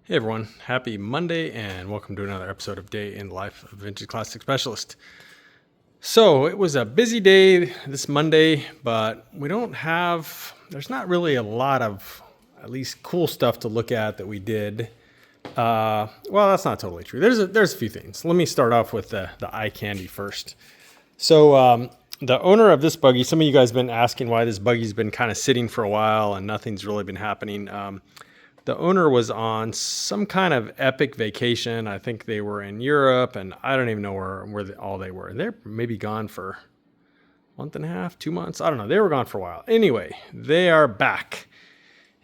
Hey everyone, happy Monday and welcome to another episode of Day in the Life of Vintage Classic Specialist. So it was a busy day this Monday, but there's not really a lot of at least cool stuff to look at that we did. Well, that's not totally true. There's a few things. Let me start off with the eye candy first. So the owner of this buggy, some of you guys have been asking why this buggy's been kind of sitting for a while and nothing's really been happening. The owner was on some kind of epic vacation. I think they were in Europe, and I don't even know where all they were. They're maybe gone for a month and a half, 2 months. I don't know. They were gone for a while. Anyway, they are back.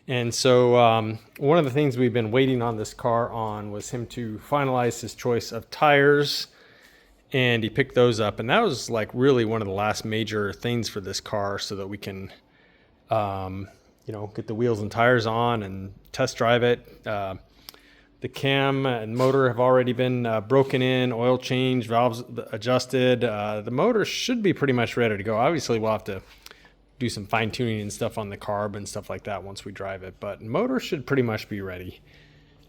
And so one of the things we've been waiting on this car on was him to finalize his choice of tires. And he picked those up. And that was like really one of the last major things for this car so that we can get the wheels and tires on and test drive it. The cam and motor have already been broken in, oil change, valves adjusted. The motor should be pretty much ready to go. Obviously, we'll have to do some fine tuning and stuff on the carb and stuff like that once we drive it, but motor should pretty much be ready.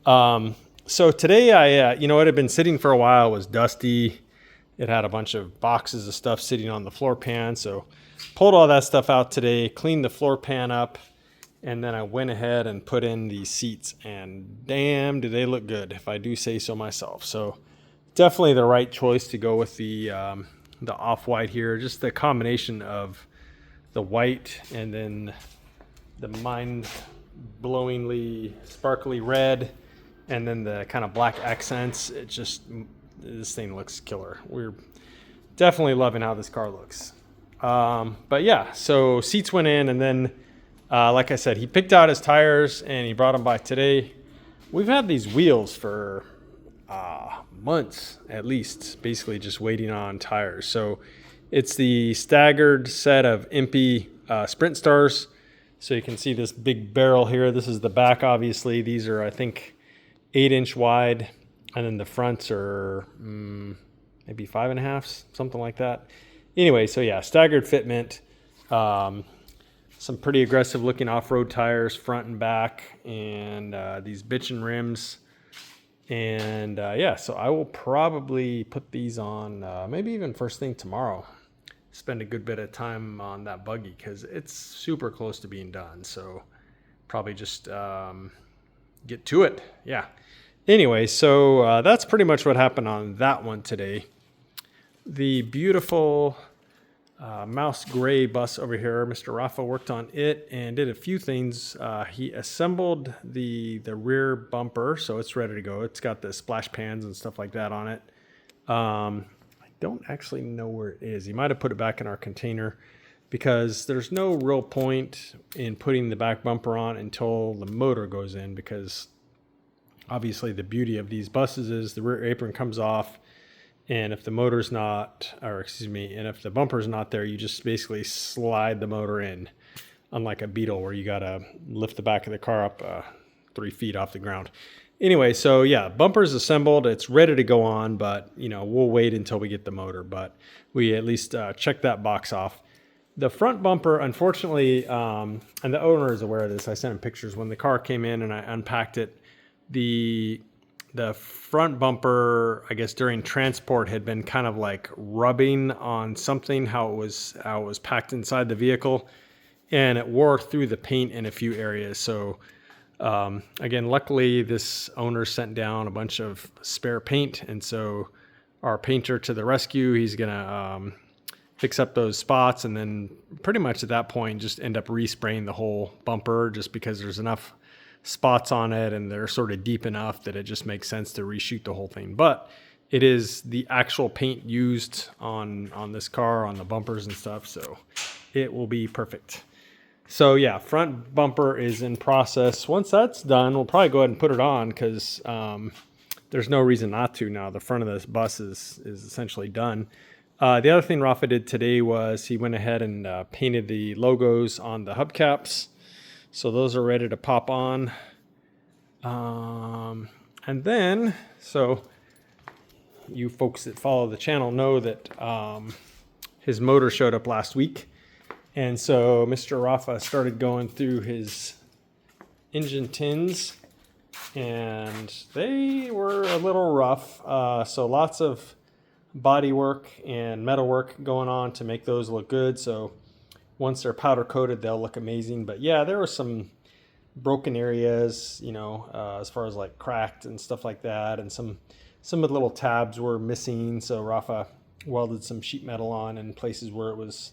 So today it had been sitting for a while, it was dusty. It had a bunch of boxes of stuff sitting on the floor pan. So pulled all that stuff out today, cleaned the floor pan up, and then I went ahead and put in the seats, and damn, do they look good, if I do say so myself. So definitely the right choice to go with the off-white here. Just the combination of the white and then the mind-blowingly sparkly red, and then the kind of black accents. This thing looks killer. We're definitely loving how this car looks. But yeah, so seats went in, and then like I said, he picked out his tires and he brought them by today. We've had these wheels for months at least, basically just waiting on tires. So it's the staggered set of Impy Sprint Stars. So you can see this big barrel here. This is the back, obviously. These are, I think, 8-inch wide. And then the fronts are maybe 5.5, something like that. Anyway, so yeah, staggered fitment. Some pretty aggressive looking off-road tires, front and back, and these bitchin' rims. And so I will probably put these on maybe even first thing tomorrow. Spend a good bit of time on that buggy because it's super close to being done. So probably just get to it. Yeah. Anyway, so that's pretty much what happened on that one today. The beautiful mouse gray bus over here, Mr. Rafa worked on it and did a few things. He assembled the rear bumper, so it's ready to go. It's got the splash pans and stuff like that on it. I don't actually know where it is. He might have put it back in our container because there's no real point in putting the back bumper on until the motor goes in, because obviously the beauty of these buses is the rear apron comes off, and if the if the bumper's not there, you just basically slide the motor in, unlike a Beetle where you gotta lift the back of the car up 3 feet off the ground. Anyway, so yeah, bumper's assembled, it's ready to go on, but we'll wait until we get the motor, but we at least check that box off. The front bumper, unfortunately, and the owner is aware of this, I sent him pictures when the car came in and I unpacked it. The front bumper, I guess during transport, had been kind of like rubbing on something, how it was packed inside the vehicle, and it wore through the paint in a few areas. So again, luckily this owner sent down a bunch of spare paint, and so our painter to the rescue, he's gonna fix up those spots, and then pretty much at that point just end up respraying the whole bumper, just because there's enough spots on it and they're sort of deep enough that it just makes sense to reshoot the whole thing. But it is the actual paint used on this car, on the bumpers and stuff, so it will be perfect. So yeah, front bumper is in process. Once that's done, we'll probably go ahead and put it on, because there's no reason not to now. The front of this bus is essentially done. The other thing Rafa did today was he went ahead and painted the logos on the hubcaps. So those are ready to pop on. And then, so you folks that follow the channel know that his motor showed up last week. And so Mr. Rafa started going through his engine tins and they were a little rough. So lots of body work and metal work going on to make those look good. So once they're powder coated, they'll look amazing. But yeah, there were some broken areas, you know, as far as like cracked and stuff like that, and some of the little tabs were missing. So Rafa welded some sheet metal on in places where it was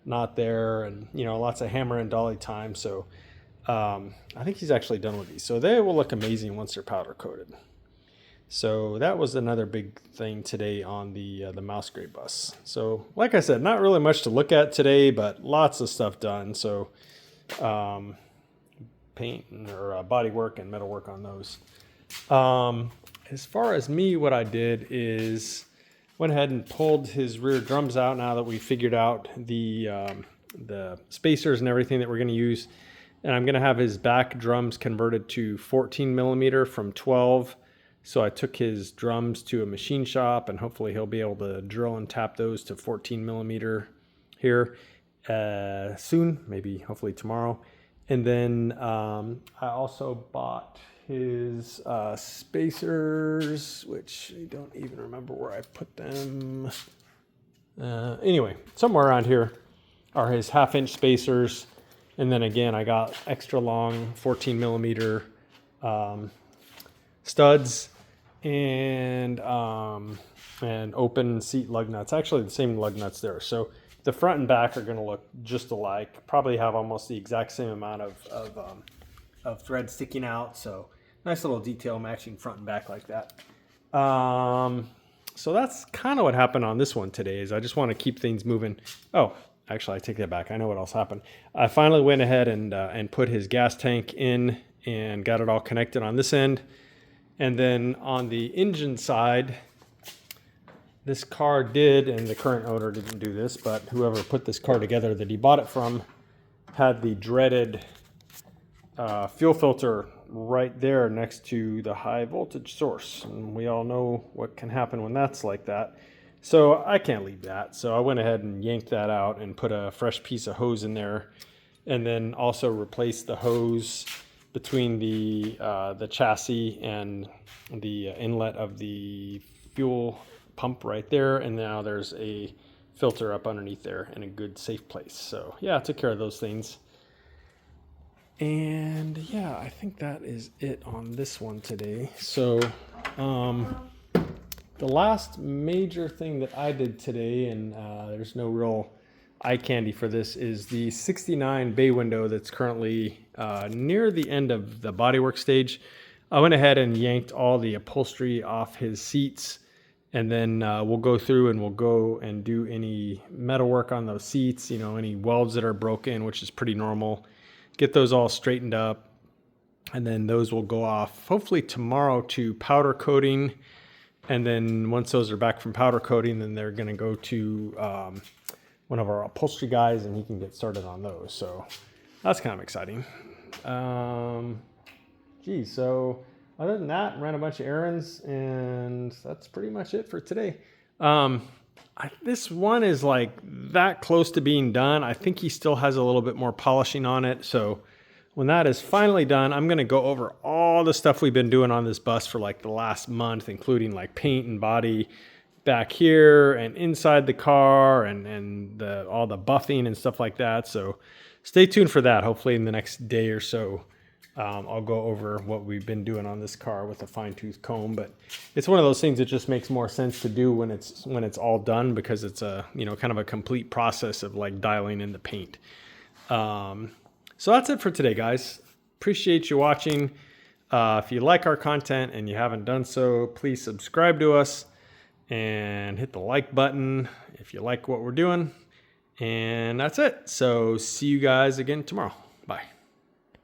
not there, and you know, lots of hammer and dolly time. So I think he's actually done with these, so they will look amazing once they're powder coated. So that was another big thing today on the mouse gray bus. So like I said, not really much to look at today, but lots of stuff done. So paint or body work and metal work on those. As far as me, what I did is went ahead and pulled his rear drums out now that we figured out the spacers and everything that we're going to use. And I'm going to have his back drums converted to 14 millimeter from 12. So I took his drums to a machine shop, and hopefully he'll be able to drill and tap those to 14 millimeter here soon, maybe hopefully tomorrow. And then I also bought his spacers, which I don't even remember where I put them. Anyway, somewhere around here are his 1/2-inch spacers. And then again, I got extra long 14 millimeter studs and open seat lug nuts. Actually, the same lug nuts there. So the front and back are going to look just alike. Probably have almost the exact same amount of thread sticking out. So nice little detail matching front and back like that. So that's kind of what happened on this one today. Is I just want to keep things moving. Oh, actually, I take that back. I know what else happened. I finally went ahead and put his gas tank in and got it all connected on this end. And then on the engine side, this car did, and the current owner didn't do this, but whoever put this car together that he bought it from had the dreaded fuel filter right there next to the high voltage source. And we all know what can happen when that's like that. So I can't leave that. So I went ahead and yanked that out and put a fresh piece of hose in there, and then also replaced the hose between the chassis and the inlet of the fuel pump right there. And now there's a filter up underneath there in a good safe place. So yeah, I took care of those things. And yeah, I think that is it on this one today. So the last major thing that I did today, and there's no real eye candy for this, is the 69 bay window that's currently near the end of the bodywork stage. I went ahead and yanked all the upholstery off his seats, and then we'll go through and we'll go and do any metal work on those seats, you know, any welds that are broken, which is pretty normal. Get those all straightened up, and then those will go off hopefully tomorrow to powder coating. And then once those are back from powder coating, then they're going to go to one of our upholstery guys, and he can get started on those. So that's kind of exciting. So other than that, ran a bunch of errands, and that's pretty much it for today. This one is like that close to being done. I think he still has a little bit more polishing on it. So when that is finally done, I'm going to go over all the stuff we've been doing on this bus for like the last month, including like paint and body back here and inside the car, and all the buffing and stuff like that. So stay tuned for that. Hopefully in the next day or so, I'll go over what we've been doing on this car with a fine-tooth comb. But it's one of those things that just makes more sense to do when it's all done, because it's a, you know, kind of a complete process of like dialing in the paint. So that's it for today, guys. Appreciate you watching. If you like our content and you haven't done so, please subscribe to us and hit the like button if you like what we're doing. And that's it. So see you guys again tomorrow. Bye.